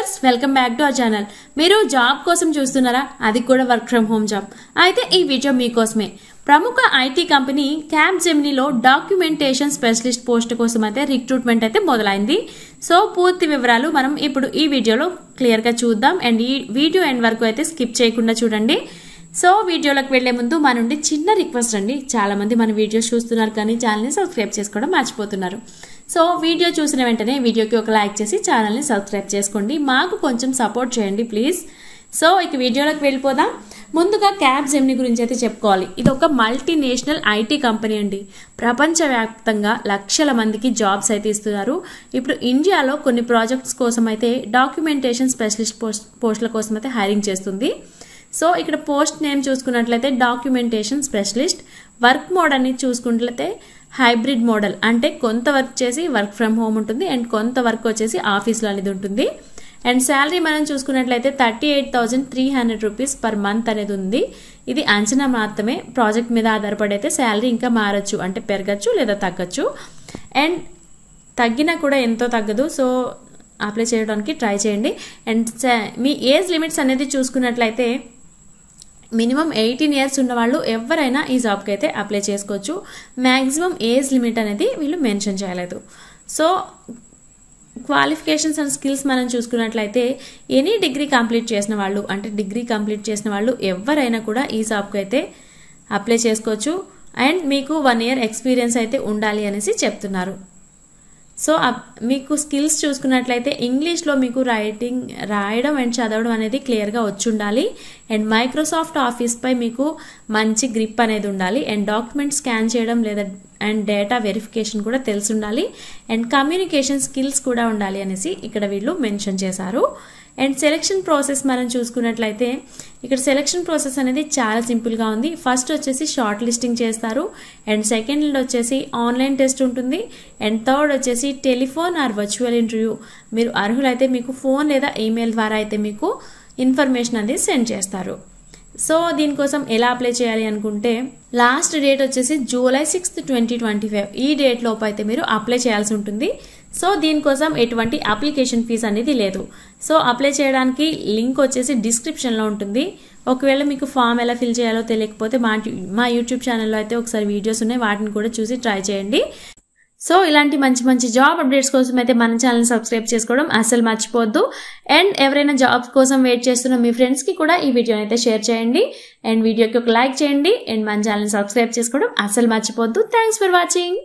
Viewers welcome back to our channel. మీరు job కోసం చూస్తున్నారా? అది కూడా వర్క్ ఫ్రమ్ హోమ్ జాబ్. అయితే ఈ వీడియో మీకోసమే. ప్రముఖ ఐటీ కంపెనీ క్యాప్జెమినీలో డాక్యుమెంటేషన్ స్పెషలిస్ట్ పోస్ట్ కోసం అయితే రిక్రూట్మెంట్ అయితే మొదలైంది. సో పూర్తి వివరాలు మనం ఇప్పుడు ఈ వీడియోలో క్లియర్గా చూద్దాం. అండ్ ఈ వీడియో ఎండ్ వరకు అయితే స్కిప్ చేయకుండా చూడండి. సో వీడియోలోకి వెళ్లే ముందు మా నుండి చిన్న రిక్వెస్ట్ అండి. చాలా మంది మన వీడియోస్ చూస్తున్నారు కానీ ఛానల్ని సబ్స్క్రైబ్ చేసుకోవడం మర్చిపోతున్నారు. సో వీడియో చూసిన వెంటనే వీడియోకి ఒక లైక్ చేసి ఛానల్ని సబ్స్క్రైబ్ చేసుకోండి. మాకు కొంచెం సపోర్ట్ చేయండి ప్లీజ్. సో ఇక వీడియోలోకి వెళ్ళిపోదాం. ముందుగా క్యాప్జెమినీ గురించి అయితే చెప్పుకోవాలి. ఇది ఒక మల్టీనేషనల్ ఐటీ కంపెనీ అండి. ప్రపంచవ్యాప్తంగా లక్షల మందికి జాబ్స్ అయితే ఇస్తున్నారు. ఇప్పుడు ఇండియాలో కొన్ని ప్రాజెక్ట్స్ కోసం అయితే డాక్యుమెంటేషన్ స్పెషలిస్ట్ పోస్టుల కోసం అయితే హైరింగ్ చేస్తుంది. సో ఇక్కడ పోస్ట్ నేమ్ చూసుకున్నట్లయితే డాక్యుమెంటేషన్ స్పెషలిస్ట్. వర్క్ మోడ్ అనేది చూసుకున్నట్లయితే హైబ్రిడ్ మోడల్, అంటే కొంత వర్క్ చేసి వర్క్ ఫ్రమ్ హోమ్ ఉంటుంది అండ్ కొంత వర్క్ వచ్చేసి ఆఫీస్లో అనేది ఉంటుంది. అండ్ శాలరీ మనం చూసుకున్నట్లయితే 38,300 రూపీస్ పర్ మంత్ అనేది ఉంది. ఇది అంచనా మాత్రమే. ప్రాజెక్ట్ మీద ఆధారపడి అయితే శాలరీ ఇంకా మారచ్చు, అంటే పెరగచ్చు లేదా తగ్గచ్చు. అండ్ తగ్గినా కూడా ఎంతో తగ్గదు. సో అప్లై చేయడానికి ట్రై చేయండి. అండ్ మీ ఏజ్ లిమిట్స్ అనేది చూసుకున్నట్లయితే మినిమం 18 ఇయర్స్ ఉన్న వాళ్ళు ఎవరైనా ఈ జాబ్కి అయితే అప్లై చేసుకోవచ్చు. మ్యాక్సిమం ఏజ్ లిమిట్ అనేది వీళ్ళు మెన్షన్ చేయలేదు. సో క్వాలిఫికేషన్స్ అండ్ స్కిల్స్ మనం చూసుకున్నట్లయితే ఎనీ డిగ్రీ కంప్లీట్ చేసిన వాళ్ళు, అంటే డిగ్రీ కంప్లీట్ చేసిన వాళ్ళు ఎవరైనా కూడా ఈ జాబ్కి అయితే అప్లై చేసుకోవచ్చు. అండ్ మీకు 1 year ఎక్స్పీరియన్స్ అయితే ఉండాలి అనేసి చెప్తున్నారు. సో మీకు స్కిల్స్ చూసుకున్నట్లయితే ఇంగ్లీష్లో మీకు రాయడం అండ్ చదవడం అనేది క్లియర్గా వచ్చి ఉండాలి. అండ్ మైక్రోసాఫ్ట్ ఆఫీస్పై మీకు మంచి గ్రిప్ అనేది ఉండాలి. అండ్ డాక్యుమెంట్ స్కాన్ చేయడం లేదా అండ్ డేటా వెరిఫికేషన్ కూడా తెలిసి ఉండాలి. అండ్ కమ్యూనికేషన్ స్కిల్స్ కూడా ఉండాలి అనేసి ఇక్కడ వీళ్ళు మెన్షన్ చేశారు. అండ్ సెలెక్షన్ ప్రాసెస్ మనం చూసుకున్నట్లయితే ఇక్కడ సెలెక్షన్ ప్రాసెస్ అనేది చాలా సింపుల్గా ఉంది. ఫస్ట్ వచ్చేసి షార్ట్ లిస్టింగ్ చేస్తారు. అండ్ సెకండ్ వచ్చేసి ఆన్లైన్ టెస్ట్ ఉంటుంది. అండ్ థర్డ్ వచ్చేసి టెలిఫోన్ ఆర్ వర్చువల్ ఇంటర్వ్యూ. మీరు అర్హులైతే మీకు ఫోన్ లేదా ఈమెయిల్ ద్వారా అయితే మీకు ఇన్ఫర్మేషన్ అనేది సెండ్ చేస్తారు. సో దీనికోసం ఎలా అప్లై చేయాలి అనుకుంటే లాస్ట్ డేట్ వచ్చేసి July 6, 2025. ఈ డేట్ లోపు అయితే మీరు అప్లై చేయాల్సి ఉంటుంది. సో దీనికోసం ఎటువంటి అప్లికేషన్ ఫీజు అనేది లేదు. సో అప్లై చేయడానికి లింక్ వచ్చేసి డిస్క్రిప్షన్లో ఉంటుంది. ఒకవేళ మీకు ఫామ్ ఎలా ఫిల్ చేయాలో తెలియకపోతే మా యూట్యూబ్ ఛానల్లో అయితే ఒకసారి వీడియోస్ ఉన్నాయి, వాటిని కూడా చూసి ట్రై చేయండి. సో ఇలాంటి మంచి మంచి జాబ్ అప్డేట్స్ కోసం అయితే మన ఛానల్ సబ్స్క్రైబ్ చేసుకోవడం అస్సలు మర్చిపోద్దు. అండ్ ఎవరైనా జాబ్ కోసం వెయిట్ చేస్తున్న మీ ఫ్రెండ్స్కి కూడా ఈ వీడియోని అయితే షేర్ చేయండి. అండ్ వీడియోకి ఒక లైక్ చేయండి. అండ్ మన ఛానల్ సబ్స్క్రైబ్ చేసుకోవడం అస్సలు మర్చిపోద్దు. Thanks for watching.